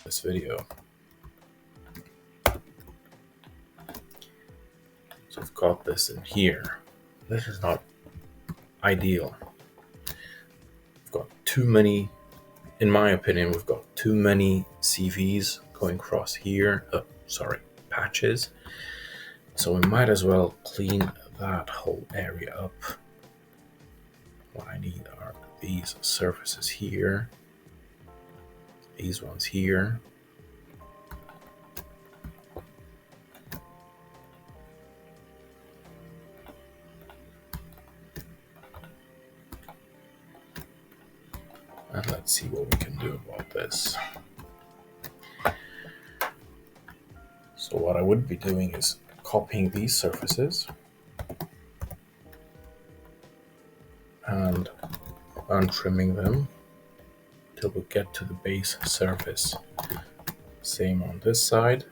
this video. So I've got this in here. This is not ideal. We've got too many, in my opinion, we've got too many CVs going across here. Patches. So we might as well clean that whole area up. What I need are these surfaces here, these ones here, and let's see what we can do about this. So what I would be doing is copying these surfaces and untrimming them till we get to the base surface. Same on this side.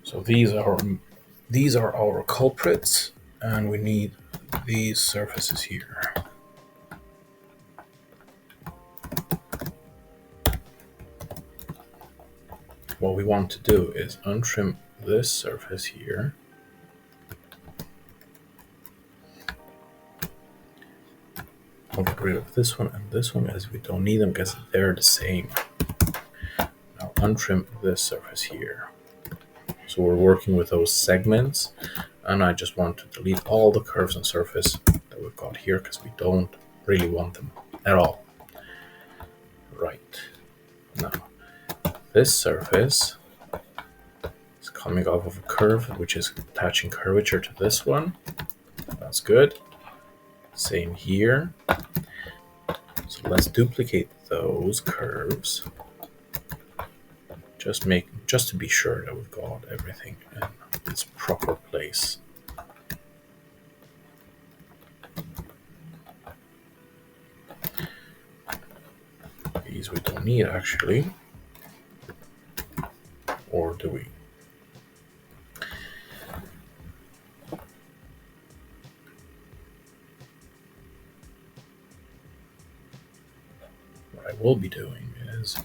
So these are our culprits, and we need these surfaces here. What we want to do is untrim this surface here. I'll get rid of this one and this one as we don't need them because they're the same. Now untrim this surface here. So we're working with those segments, and I just want to delete all the curves and surface that we've got here because we don't really want them at all. Right. Now, this surface is coming off of a curve, which is attaching curvature to this one. That's good. Same here. So let's duplicate those curves. Just to be sure that we've got everything in its proper place. These we don't need actually. Or do we? What I will be doing is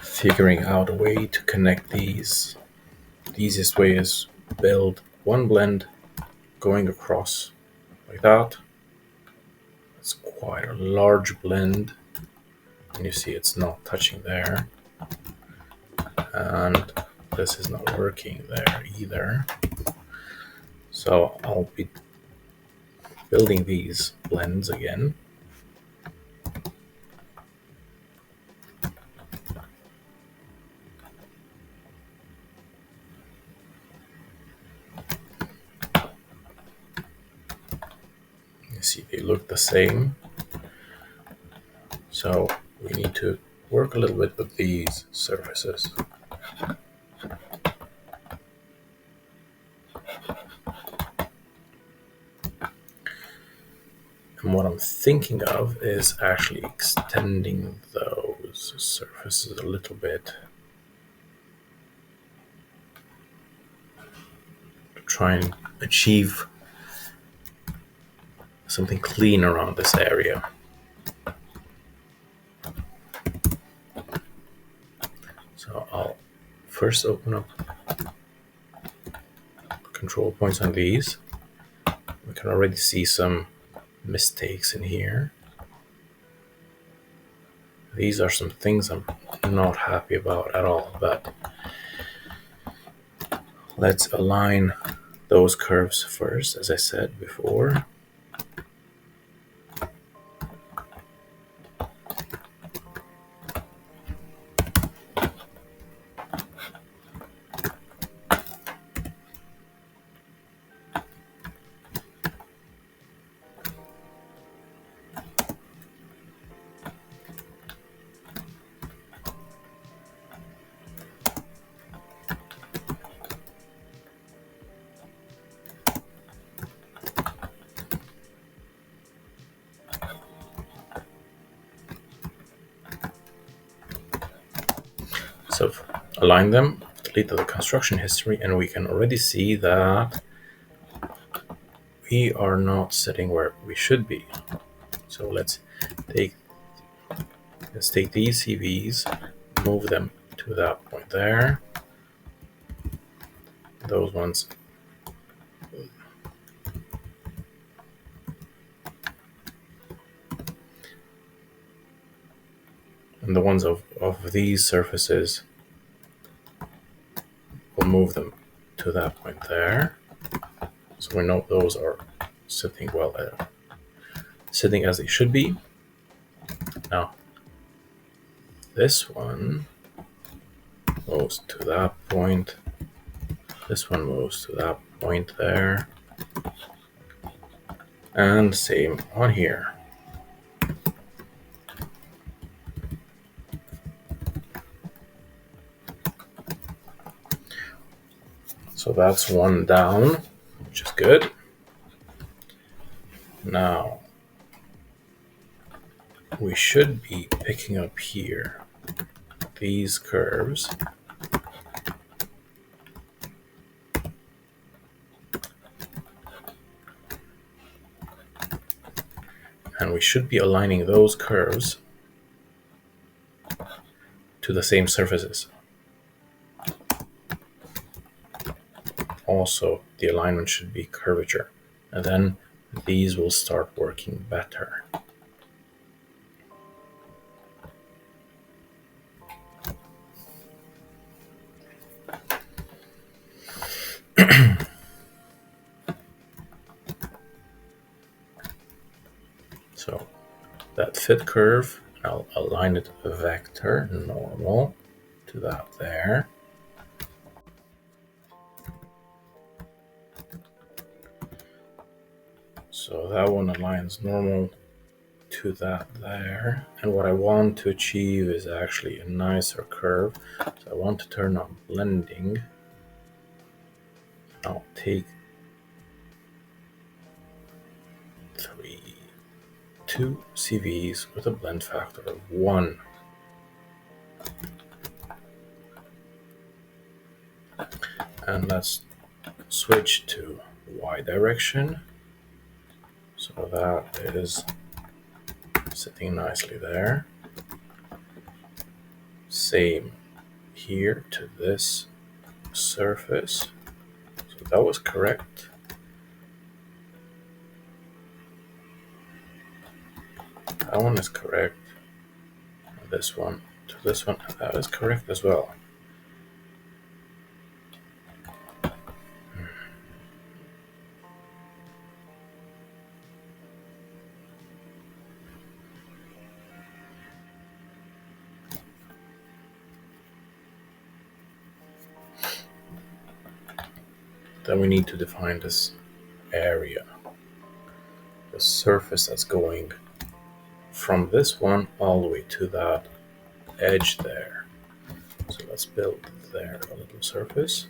figuring out a way to connect these. The easiest way is build one blend going across like that. It's quite a large blend, and you see it's not touching there, and this is not working there either. So I'll be building these blends again. See, they look the same. So we need to work a little bit with these surfaces. And what I'm thinking of is actually extending those surfaces a little bit to try and achieve something clean around this area. So I'll first open up control points on these. We can already see some mistakes in here. These are some things I'm not happy about at all, but let's align those curves first, as I said before. align them, delete the construction history, and we can already see that we are not sitting where we should be. So let's take these CVs, move them to that point there. Those ones and the ones of these surfaces, we'll move them to that point there. So we know those are sitting well, sitting as they should be. Now, this one moves to that point. This one moves to that point there. And same on here. So that's one down, which is good. Now, we should be picking up here these curves. And we should be aligning those curves to the same surfaces. Also, the alignment should be curvature, and then these will start working better. So that fit curve, I'll align it vector normal to that there. So that one aligns normal to that there. And what I want to achieve is actually a nicer curve. So I want to turn on blending. I'll take two CVs with a blend factor of 1. And let's switch to Y direction. So that is sitting nicely there. Same here to this surface. So that was correct. That one is correct. This one to this one, that is correct as well. Then we need to define this area, the surface that's going from this one all the way to that edge there. So let's build there a little surface.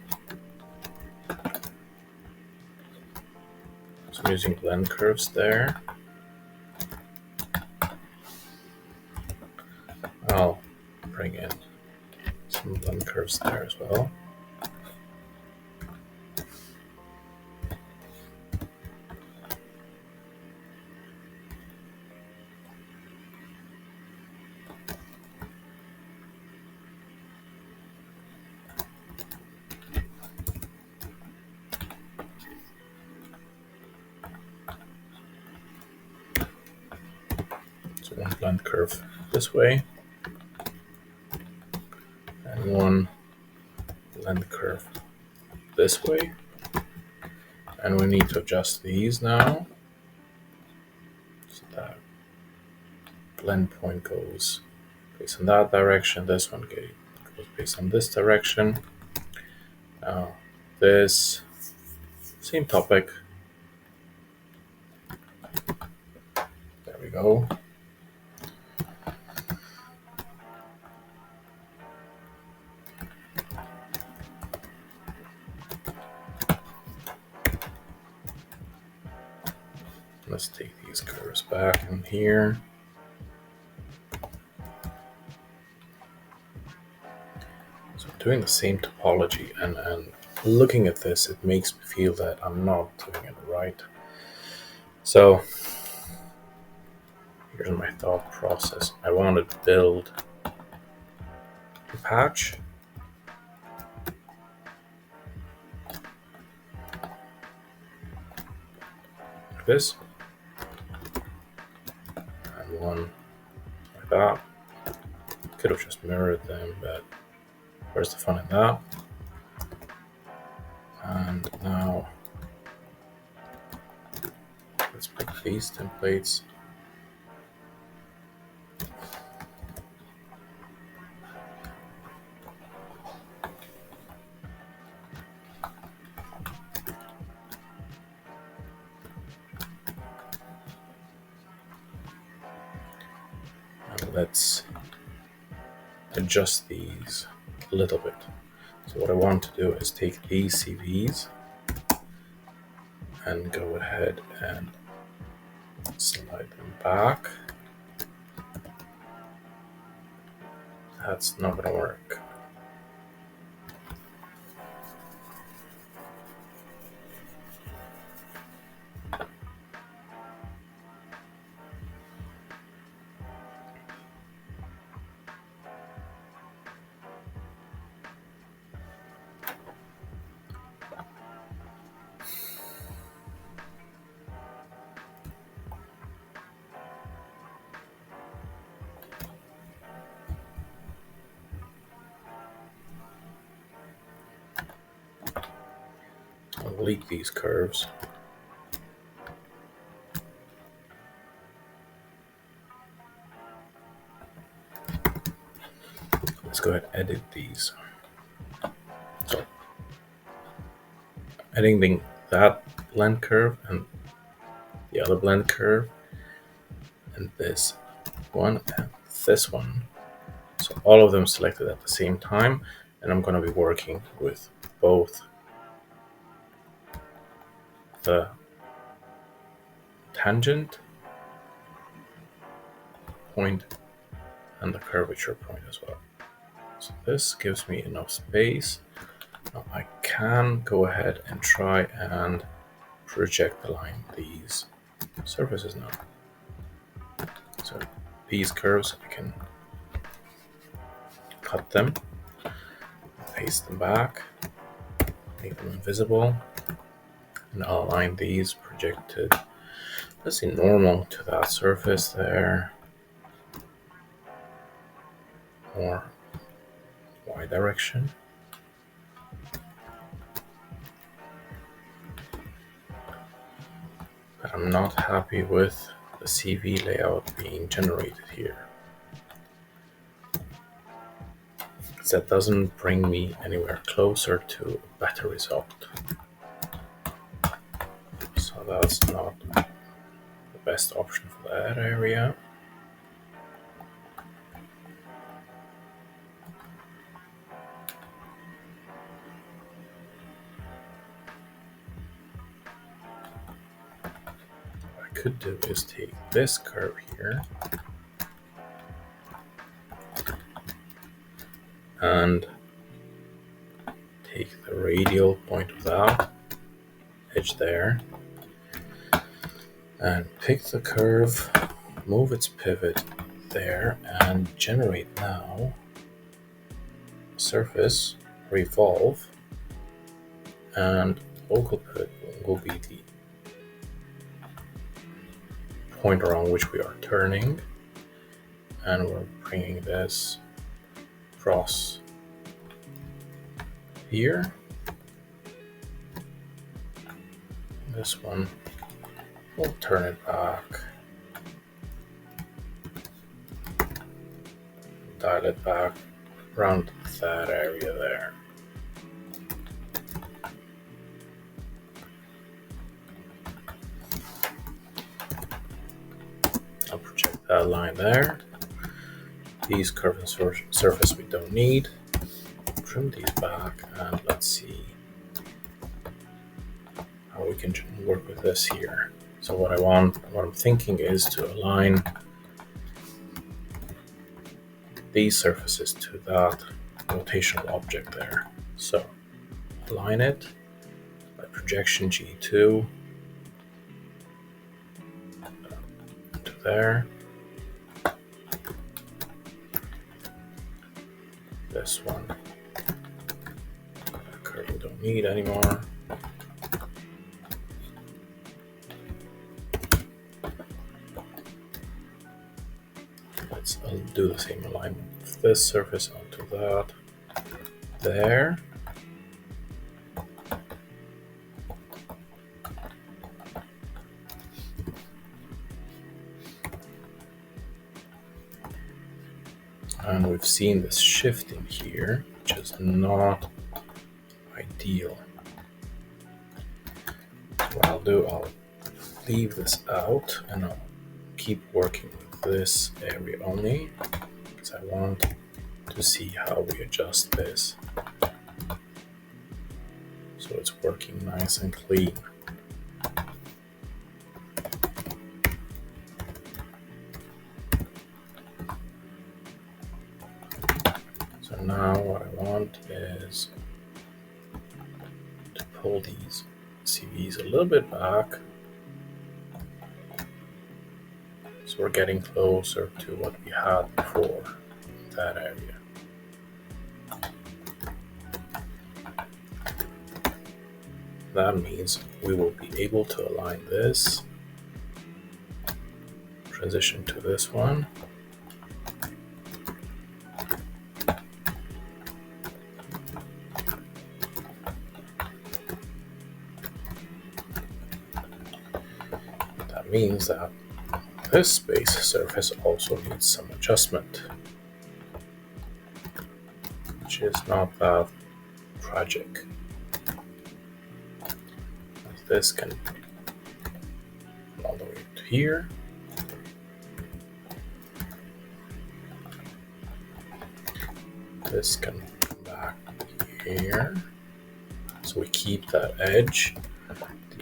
So I'm using blend curves there. I'll bring in some blend curves there as well. So one blend curve this way, and one blend curve this way. And we need to adjust these now. So that blend point goes based on that direction. This one goes based on this direction. Now this, same topic. There we go. Let's take these curves back in here. So doing the same topology, and looking at this, it makes me feel that I'm not doing it right. So here's my thought process. I want to build a patch like this, and one like that. Could have just mirrored them, but where's the fun in that? And now let's pick these templates. And let's adjust these a little bit. So what I want to do is take these CVs and go ahead and slide them back. That's not going to work. I'll delete these curves. Let's go ahead and edit these. So editing that blend curve and the other blend curve and this one and this one. So all of them selected at the same time, and I'm going to be working with both the tangent point and the curvature point as well. So this gives me enough space. Now I can go ahead and try and project align these surfaces now. So these curves, I can cut them, paste them back, make them invisible, and I'll align these projected, let's say normal to that surface there, or Y direction. But I'm not happy with the CV layout being generated here. That doesn't bring me anywhere closer to a better result. So that's not the best option for that area. What I could do is take this curve here and take the radial point of that edge there and pick the curve, move its pivot there, and generate now a surface, revolve, and local pivot will be the point around which we are turning, and we're bringing this across here. This one, we'll turn it back, dial it back around that area there. I'll project that line there. These curves and surface we don't need. Trim these back, and let's see how we can work with this here. So what I'm thinking is to align these surfaces to that rotational object there. So align it by projection G2 to there. This one, curve we don't need anymore. I'll do the same alignment of this surface onto that there. And we've seen this shifting here, which is not ideal. What I'll do, I'll leave this out and I'll keep working with this area only, because I want to see how we adjust this so it's working nice and clean. So now what I want is to pull these CVs a little bit back, so we're getting closer to what we had before in that area. That means we will be able to align this, transition to this one, that means that this base surface also needs some adjustment, which is not that tragic. This can come all the way to here. This can come back here. So we keep that edge,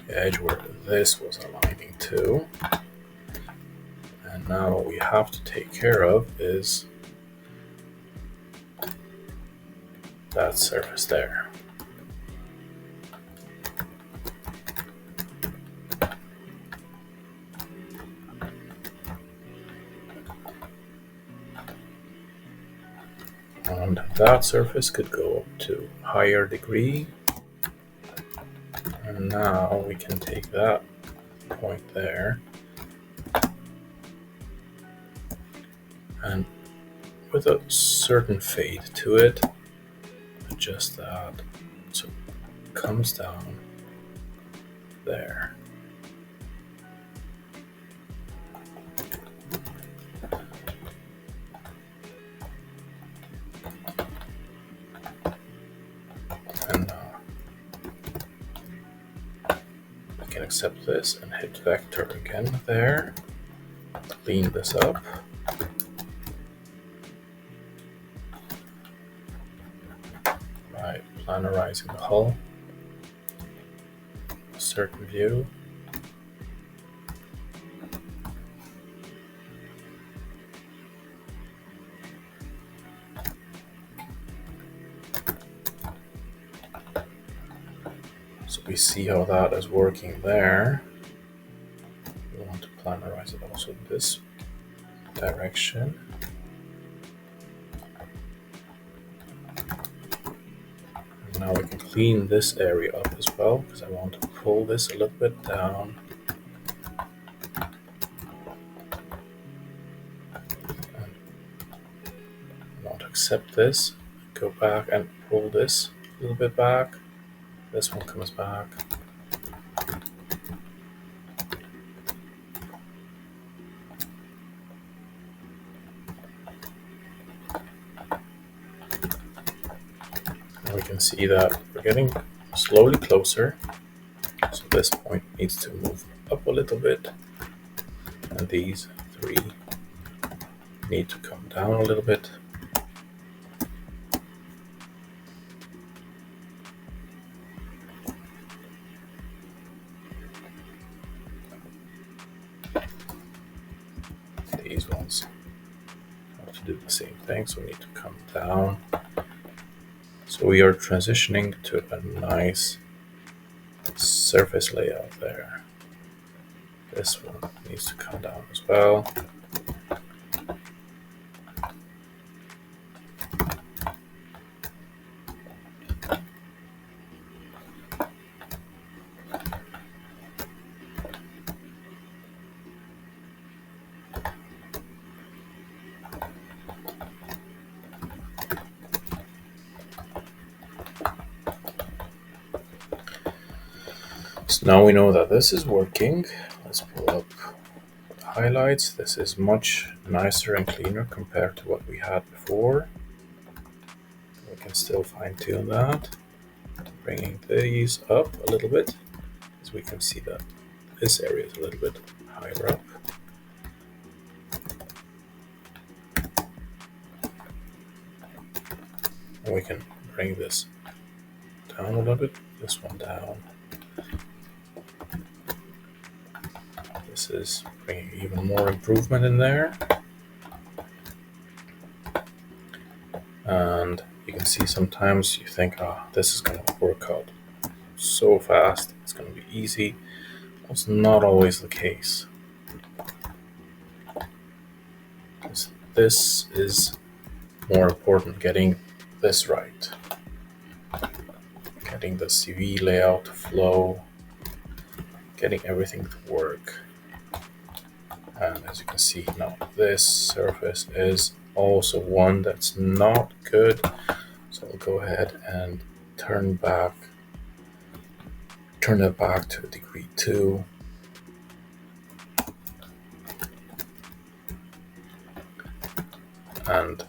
the edge where this was aligning to. And now what we have to take care of is that surface there. And that surface could go up to a higher degree. And now we can take that point there and with a certain fade to it, adjust that so it comes down there. And we can accept this and hit vector again there, clean this up. By planarizing the hull, a certain view. So we see how that is working there. We want to planarize it also this direction. And now we can clean this area up as well, because I want to pull this a little bit down. And I want to accept this, go back and pull this a little bit back. This one comes back. And we can see that we're getting slowly closer. So this point needs to move up a little bit. And these three need to come down a little bit. These ones have to do the same thing, so we need to come down So we are transitioning to a nice surface layout there. This one needs to come down as well. So now we know that this is working. Let's pull up the highlights. This is much nicer and cleaner compared to what we had before. We can still fine tune that. Bringing these up a little bit, as we can see that this area is a little bit higher up. And we can bring this down a little bit, this one down. This is bringing even more improvement in there. And you can see sometimes you think, this is going to work out so fast, it's going to be easy. It's not always the case. This is more important, getting this right. Getting the CV layout to flow, getting everything to work. And as you can see now, this surface is also one that's not good. So I'll go ahead and turn that back to degree 2. And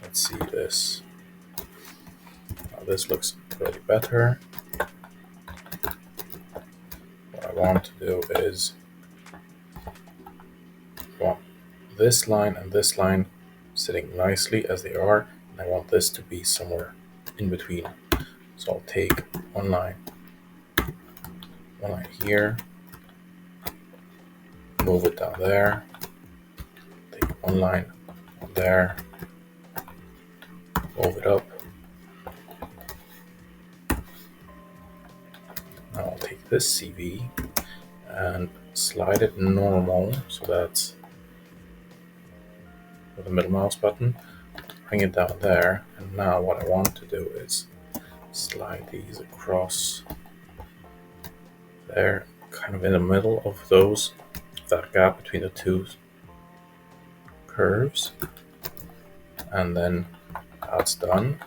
let's see this. Now this looks really better. What I want to do is I want this line and this line sitting nicely as they are, and I want this to be somewhere in between. So I'll take one line here, move it down there, take one line there, move it up. Now I'll take this CV and slide it normal, so that's with the middle mouse button, bring it down there. And now what I want to do is slide these across there, kind of in the middle of that gap between the two curves. And then that's done.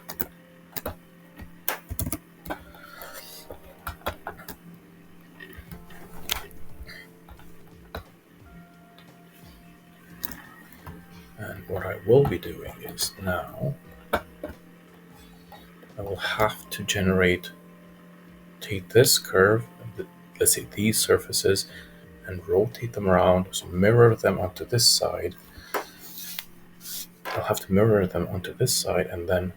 And what I will be doing is now I will have to take this curve, let's say these surfaces, and rotate them around, so mirror them onto this side. I'll have to mirror them onto this side and then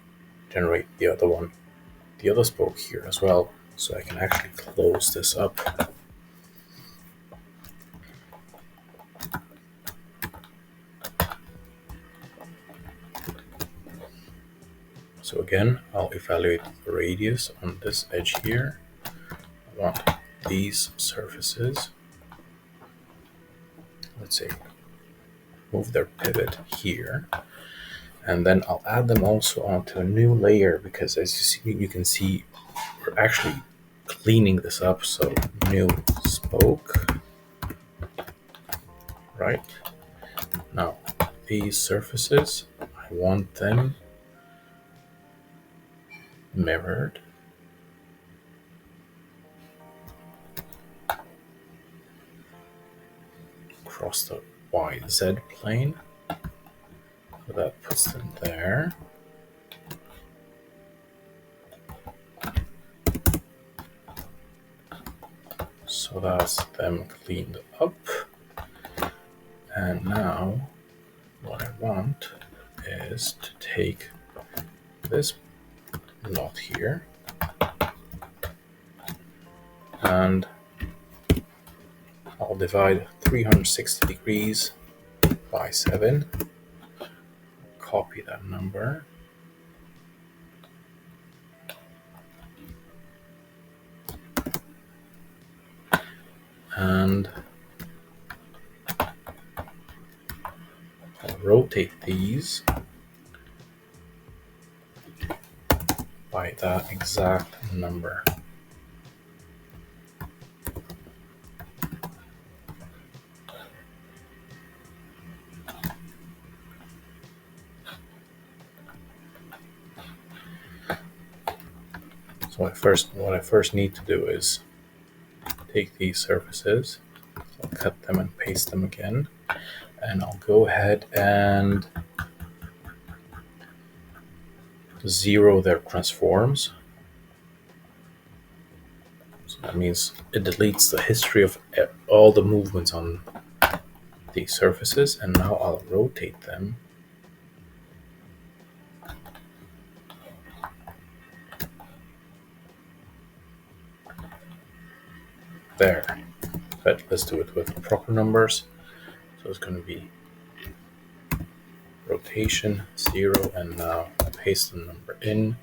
generate the other spoke here as well, so I can actually close this up. So again, I'll evaluate the radius on this edge here. I want these surfaces, let's say, move their pivot here. And then I'll add them also onto a new layer, because as you can see, we're actually cleaning this up. So new spoke, right? Now these surfaces, I want them mirrored across the YZ plane. So that puts them there. So that's them cleaned up. And now what I want is to take this knot here and I'll divide 360 degrees by 7, copy that number. And I'll rotate these by that exact number. So what I first need to do is take these surfaces, I'll cut them and paste them again, and I'll go ahead and zero their transforms. So that means it deletes the history of all the movements on these surfaces, and now I'll rotate them there. But let's do it with proper numbers. So it's going to be rotation 0, and now I paste the number in.